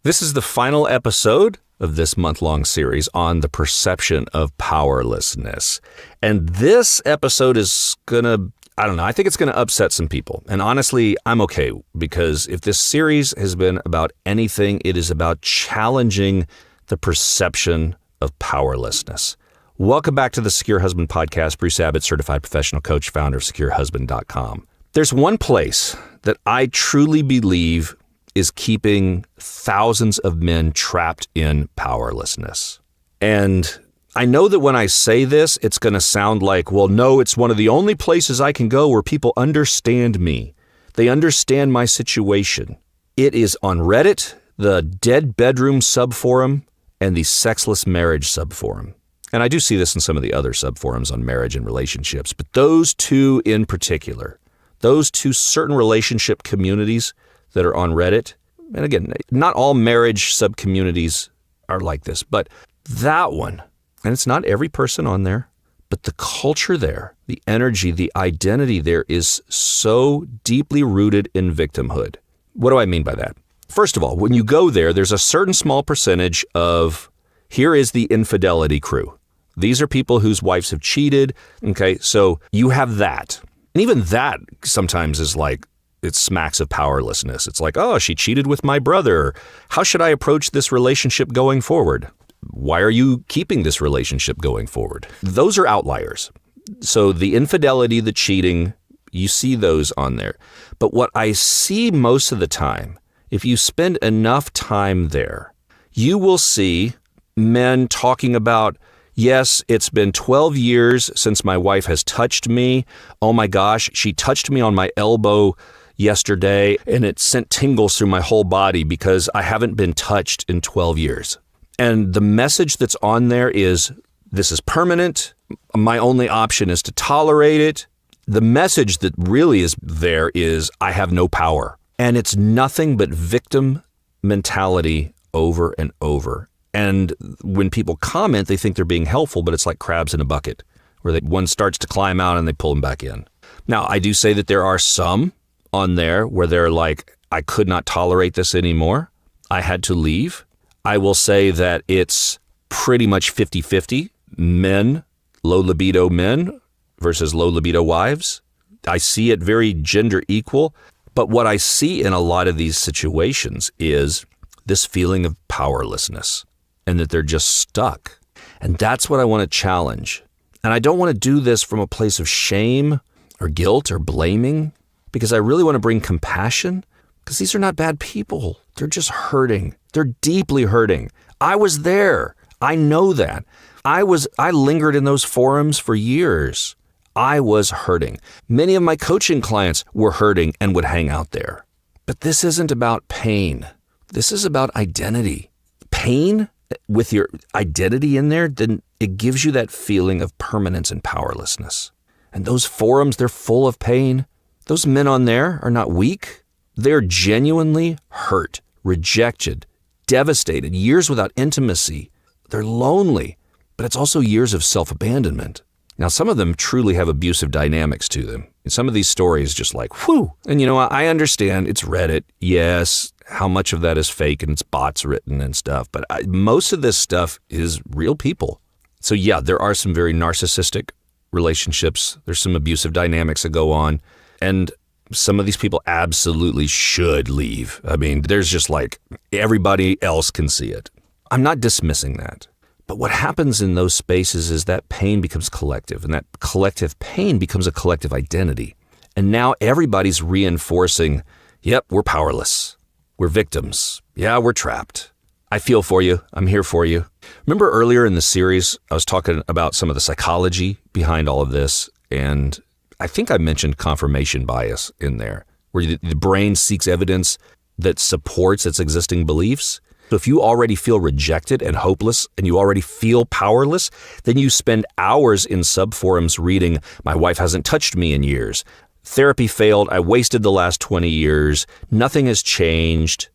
This is the final episode of this month-long series on the perception of powerlessness. And this episode is I think it's going to upset some people. And honestly, I'm okay, because if this series has been about anything, it is about challenging the perception of powerlessness. Welcome back to the Secure Husband Podcast. Bruce Abbott, certified professional coach, founder of SecureHusband.com. There's one place that I truly believe is keeping thousands of men trapped in powerlessness. And I know that when I say this, it's going to sound like, well, no, it's one of the only places I can go where people understand me. They understand my situation. It is on Reddit, the Dead Bedroom subforum, and the Sexless Marriage subforum. And I do see this in some of the other subforums on marriage and relationships, but those two in particular, those two certain relationship communities that are on Reddit, and again, not all marriage subcommunities are like this, but that one, and it's not every person on there, but the culture there, the energy, the identity there is so deeply rooted in victimhood. What do I mean by that? First of all, when you go there, there's a certain small percentage of, here is the infidelity crew. These are people whose wives have cheated. Okay, so you have that. And even that sometimes is like, it smacks of powerlessness. It's like, oh, she cheated with my brother. How should I approach this relationship going forward? Why are you keeping this relationship going forward? Those are outliers. So the infidelity, the cheating, you see those on there. But what I see most of the time, if you spend enough time there, you will see men talking about, yes, it's been 12 years since my wife has touched me. Oh my gosh, she touched me on my elbow yesterday and it sent tingles through my whole body because I haven't been touched in 12 years. And the message that's on there is, this is permanent. My only option is to tolerate it. The message that really is there is, I have no power. And it's nothing but victim mentality over and over. And when people comment, they think they're being helpful, but it's like crabs in a bucket, where one starts to climb out and they pull them back in. Now, I do say that there are some on there where they're like, I could not tolerate this anymore. I had to leave. I will say that it's pretty much 50-50 men, low libido men versus low libido wives. I see it very gender equal. But what I see in a lot of these situations is this feeling of powerlessness and that they're just stuck. And that's what I want to challenge. And I don't want to do this from a place of shame or guilt or blaming, because I really want to bring compassion, because these are not bad people. They're just hurting. They're deeply hurting. I was there. I know that. I lingered in those forums for years. I was hurting. Many of my coaching clients were hurting and would hang out there. But this isn't about pain. This is about identity. Pain with your identity in there, then it gives you that feeling of permanence and powerlessness. And those forums, they're full of pain. Those men on there are not weak. They're genuinely hurt, rejected, devastated, years without intimacy. They're lonely, but it's also years of self-abandonment. Now, some of them truly have abusive dynamics to them. And some of these stories just like, whew. And I understand it's Reddit. Yes, how much of that is fake and it's bots written and stuff. But most of this stuff is real people. So yeah, there are some very narcissistic relationships. There's some abusive dynamics that go on. And some of these people absolutely should leave. I mean, there's just like, everybody else can see it. I'm not dismissing that. But what happens in those spaces is that pain becomes collective, and that collective pain becomes a collective identity. And now everybody's reinforcing, yep, we're powerless. We're victims. Yeah, we're trapped. I feel for you. I'm here for you. Remember earlier in the series, I was talking about some of the psychology behind all of this, and I think I mentioned confirmation bias in there, where the brain seeks evidence that supports its existing beliefs. So if you already feel rejected and hopeless and you already feel powerless, then you spend hours in subforums reading, my wife hasn't touched me in years. Therapy failed. I wasted the last 20 years. Nothing has changed.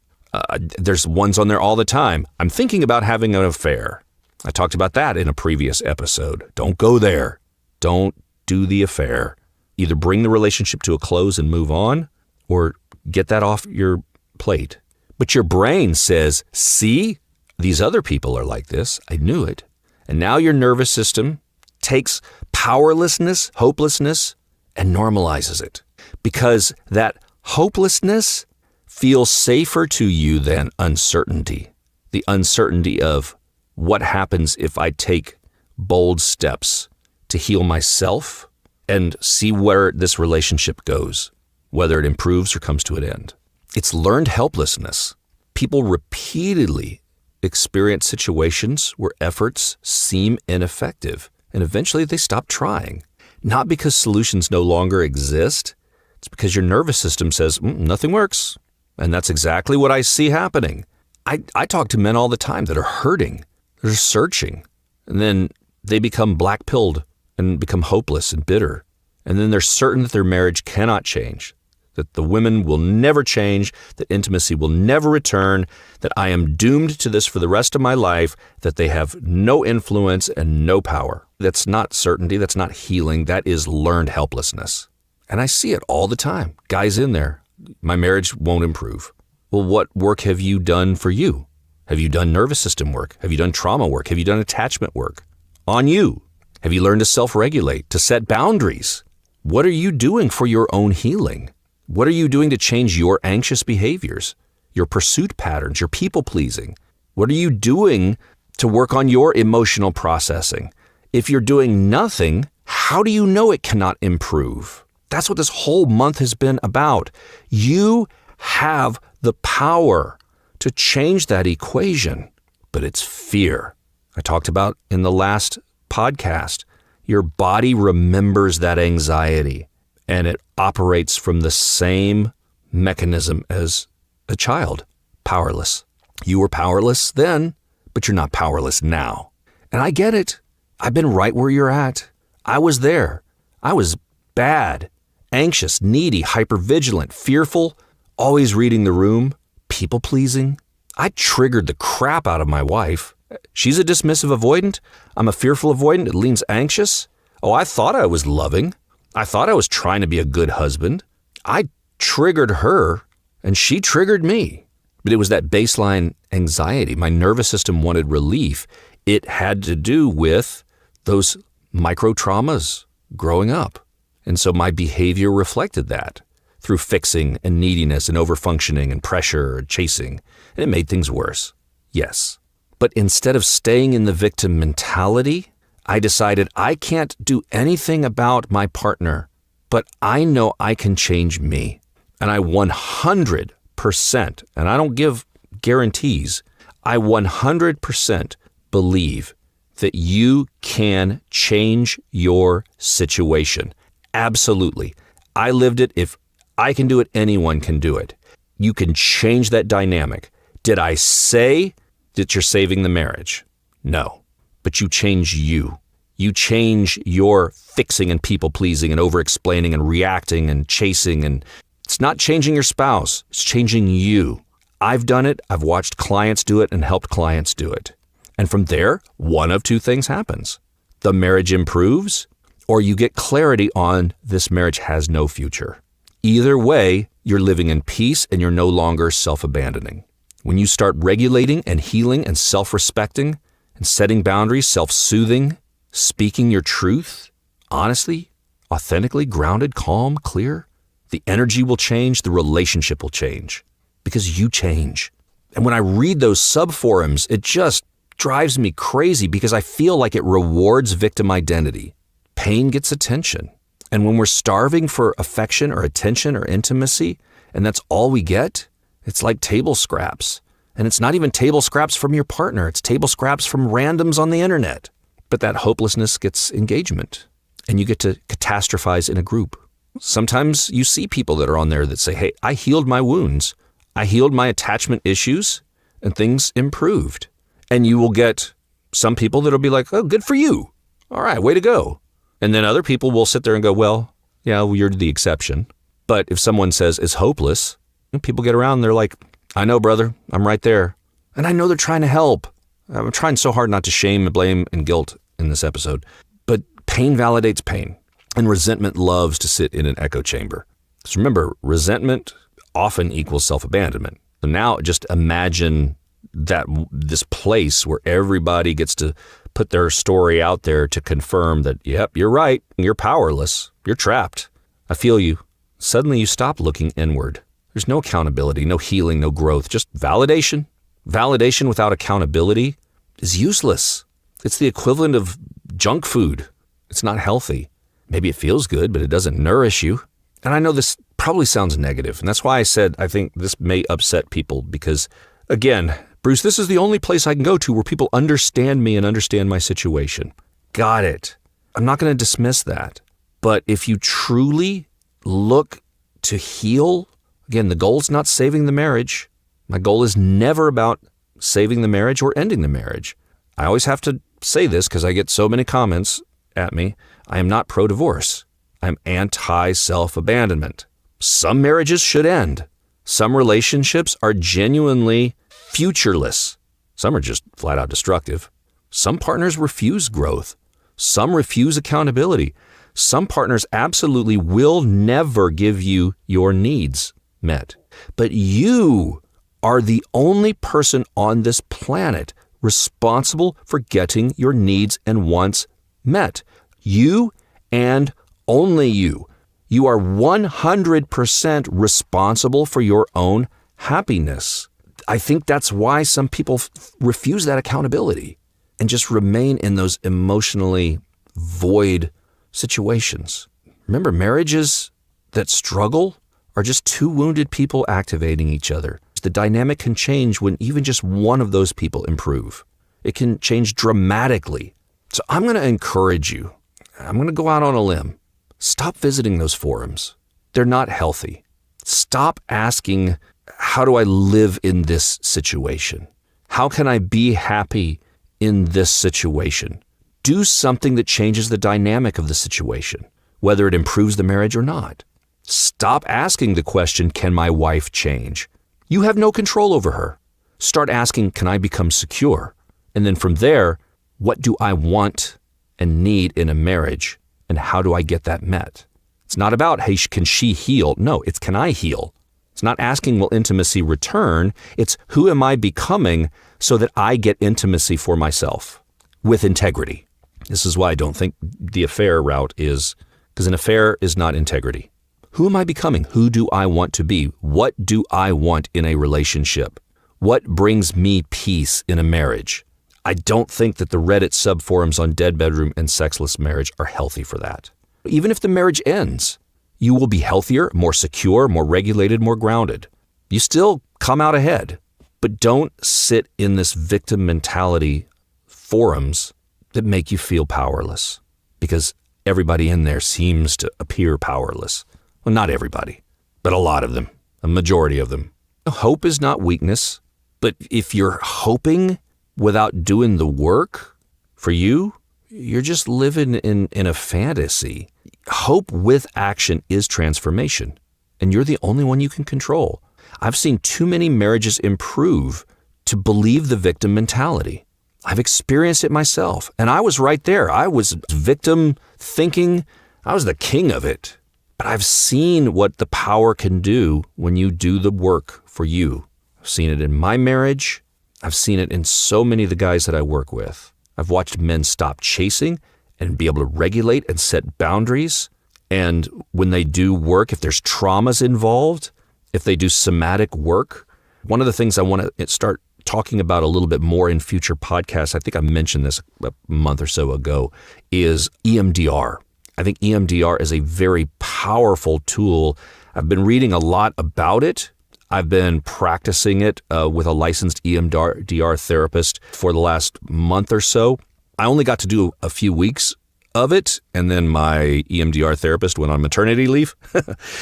There's ones on there all the time. I'm thinking about having an affair. I talked about that in a previous episode. Don't go there. Don't do the affair. Either bring the relationship to a close and move on, or get that off your plate. But your brain says, see, these other people are like this. I knew it. And now your nervous system takes powerlessness, hopelessness, and normalizes it. Because that hopelessness feels safer to you than uncertainty. The uncertainty of what happens if I take bold steps to heal myself and see where this relationship goes, whether it improves or comes to an end. It's learned helplessness. People repeatedly experience situations where efforts seem ineffective, and eventually they stop trying. Not because solutions no longer exist, it's because your nervous system says, nothing works. And that's exactly what I see happening. I talk to men all the time that are hurting, they're searching, and then they become black-pilled and become hopeless and bitter. And then they're certain that their marriage cannot change, that the women will never change, that intimacy will never return, that I am doomed to this for the rest of my life, that they have no influence and no power. That's not certainty, that's not healing, that is learned helplessness. And I see it all the time. Guys in there, my marriage won't improve. Well, what work have you done for you? Have you done nervous system work? Have you done trauma work? Have you done attachment work on you? Have you learned to self-regulate, to set boundaries? What are you doing for your own healing? What are you doing to change your anxious behaviors, your pursuit patterns, your people-pleasing? What are you doing to work on your emotional processing? If you're doing nothing, how do you know it cannot improve? That's what this whole month has been about. You have the power to change that equation, but it's fear. I talked about in the last podcast, your body remembers that anxiety and it operates from the same mechanism as a child, powerless. You were powerless then, but you're not powerless now. And I get it. I've been right where you're at. I was there. I was bad, anxious, needy, hypervigilant, fearful, always reading the room, people-pleasing. I triggered the crap out of my wife. She's a dismissive avoidant. I'm a fearful avoidant. It leans anxious. Oh, I thought I was loving. I thought I was trying to be a good husband. I triggered her and she triggered me. But it was that baseline anxiety. My nervous system wanted relief. It had to do with those micro traumas growing up. And so my behavior reflected that through fixing and neediness and overfunctioning and pressure and chasing. And it made things worse. Yes. But instead of staying in the victim mentality, I decided I can't do anything about my partner, but I know I can change me. And I 100%, and I don't give guarantees, I 100% believe that you can change your situation. Absolutely. I lived it. If I can do it, anyone can do it. You can change that dynamic. Did I say that you're saving the marriage? No. But you change you. You change your fixing and people-pleasing and over-explaining and reacting and chasing. And it's not changing your spouse. It's changing you. I've done it. I've watched clients do it and helped clients do it. And from there, one of two things happens. The marriage improves, or you get clarity on this marriage has no future. Either way, you're living in peace and you're no longer self-abandoning. When you start regulating and healing and self-respecting and setting boundaries, self-soothing, speaking your truth, honestly, authentically, grounded, calm, clear, the energy will change, the relationship will change because you change. And when I read those subforums, it just drives me crazy because I feel like it rewards victim identity. Pain gets attention. And when we're starving for affection or attention or intimacy, and that's all we get, it's like table scraps. And it's not even table scraps from your partner. It's table scraps from randoms on the internet. But that hopelessness gets engagement, and you get to catastrophize in a group. Sometimes you see people that are on there that say, hey, I healed my wounds. I healed my attachment issues, and things improved. And you will get some people that'll be like, oh, good for you. All right, way to go. And then other people will sit there and go, well, you're the exception. But if someone says it's hopeless, people get around and they're like, I know, brother, I'm right there. And I know they're trying to help. I'm trying so hard not to shame and blame and guilt in this episode. But pain validates pain. And resentment loves to sit in an echo chamber. Because remember, resentment often equals self-abandonment. So now just imagine that this place where everybody gets to put their story out there to confirm that, yep, you're right. You're powerless. You're trapped. I feel you. Suddenly you stop looking inward. There's no accountability, no healing, no growth, just validation. Validation without accountability is useless. It's the equivalent of junk food. It's not healthy. Maybe it feels good, but it doesn't nourish you. And I know this probably sounds negative, and that's why I said I think this may upset people because, again, Bruce, this is the only place I can go to where people understand me and understand my situation. Got it. I'm not going to dismiss that. But if you truly look to heal, again, the goal is not saving the marriage. My goal is never about saving the marriage or ending the marriage. I always have to say this because I get so many comments at me. I am not pro-divorce. I'm anti-self-abandonment. Some marriages should end. Some relationships are genuinely futureless. Some are just flat out destructive. Some partners refuse growth. Some refuse accountability. Some partners absolutely will never give you your needs met. But you are the only person on this planet responsible for getting your needs and wants met. You and only you. You are 100% responsible for your own happiness. I think that's why some people refuse that accountability and just remain in those emotionally void situations. Remember, marriages that struggle are just two wounded people activating each other. The dynamic can change when even just one of those people improve. It can change dramatically. So I'm going to encourage you. I'm going to go out on a limb. Stop visiting those forums. They're not healthy. Stop asking, how do I live in this situation? How can I be happy in this situation? Do something that changes the dynamic of the situation, whether it improves the marriage or not. Stop asking the question, can my wife change? You have no control over her. Start asking, can I become secure? And then from there, what do I want and need in a marriage? And how do I get that met? It's not about, hey, can she heal? No, it's can I heal? It's not asking, will intimacy return? It's who am I becoming so that I get intimacy for myself with integrity? This is why I don't think the affair route is, because an affair is not integrity. Who am I becoming? Who do I want to be? What do I want in a relationship? What brings me peace in a marriage? I don't think that the Reddit subforums on dead bedroom and sexless marriage are healthy for that. Even if the marriage ends, you will be healthier, more secure, more regulated, more grounded. You still come out ahead, but don't sit in this victim mentality forums that make you feel powerless because everybody in there seems to appear powerless. Well, not everybody, but a lot of them, a majority of them. Hope is not weakness, but if you're hoping without doing the work for you, you're just living in a fantasy. Hope with action is transformation, and you're the only one you can control. I've seen too many marriages improve to believe the victim mentality. I've experienced it myself, and I was right there. I was victim thinking. I was the king of it. But I've seen what the power can do when you do the work for you. I've seen it in my marriage. I've seen it in so many of the guys that I work with. I've watched men stop chasing and be able to regulate and set boundaries. And when they do work, if there's traumas involved, if they do somatic work, one of the things I want to start talking about a little bit more in future podcasts, I think I mentioned this a month or so ago, is EMDR. I think EMDR is a very powerful tool. I've been reading a lot about it. I've been practicing it with a licensed EMDR therapist for the last month or so. I only got to do a few weeks of it, and then my EMDR therapist went on maternity leave.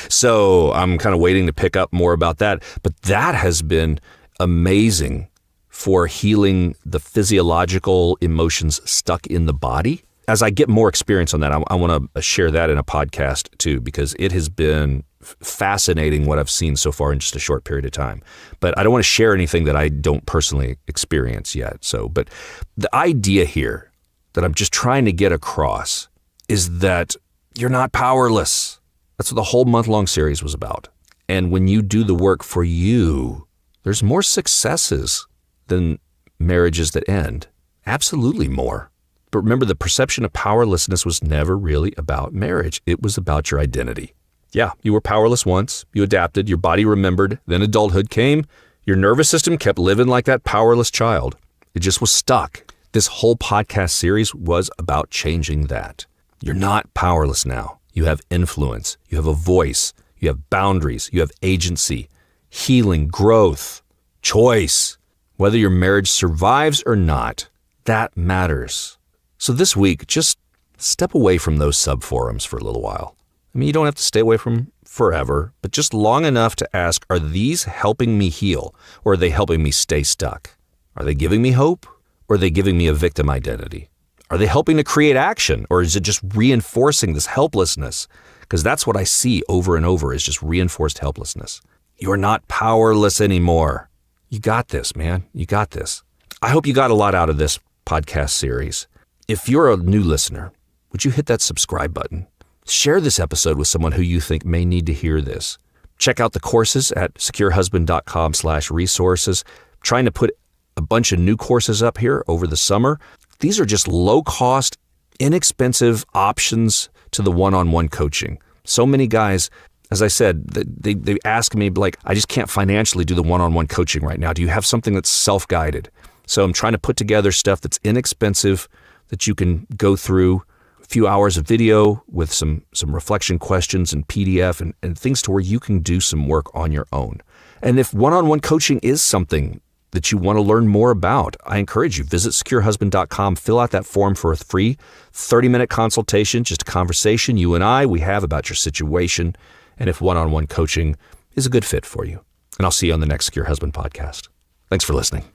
So I'm kind of waiting to pick up more about that. But that has been amazing for healing the physiological emotions stuck in the body. As I get more experience on that, I want to share that in a podcast too, because it has been fascinating what I've seen so far in just a short period of time. But I don't want to share anything that I don't personally experience yet. But the idea here that I'm just trying to get across is that you're not powerless. That's what the whole month-long series was about. And when you do the work for you, There's more successes than marriages that end. Absolutely more. But remember, the perception of powerlessness was never really about marriage. It was about your identity. Yeah, you were powerless once. You adapted. Your body remembered. Then adulthood came. Your nervous system kept living like that powerless child. It just was stuck. This whole podcast series was about changing that. You're not powerless now. You have influence. You have a voice. You have boundaries. You have agency, healing, growth, choice. Whether your marriage survives or not, that matters. So this week, just step away from those subforums for a little while. I mean, you don't have to stay away from forever, but just long enough to ask, are these helping me heal, or are they helping me stay stuck? Are they giving me hope, or are they giving me a victim identity? Are they helping to create action, or is it just reinforcing this helplessness? Because that's what I see over and over, is just reinforced helplessness. You're not powerless anymore. You got this, man. You got this. I hope you got a lot out of this podcast series. If you're a new listener, would you hit that subscribe button? Share this episode with someone who you think may need to hear this. Check out the courses at securehusband.com/resources. Trying to put a bunch of new courses up here over the summer. These are just low-cost, inexpensive options to the one-on-one coaching. So many guys, as I said, they ask me, like, I just can't financially do the one-on-one coaching right now. Do you have something that's self-guided? So I'm trying to put together stuff that's inexpensive that you can go through, a few hours of video with some reflection questions and PDF and things to where you can do some work on your own. And if one-on-one coaching is something that you want to learn more about, I encourage you, visit securehusband.com, fill out that form for a free 30-minute consultation, just a conversation you and I, we have about your situation, and if one-on-one coaching is a good fit for you. And I'll see you on the next Secure Husband podcast. Thanks for listening.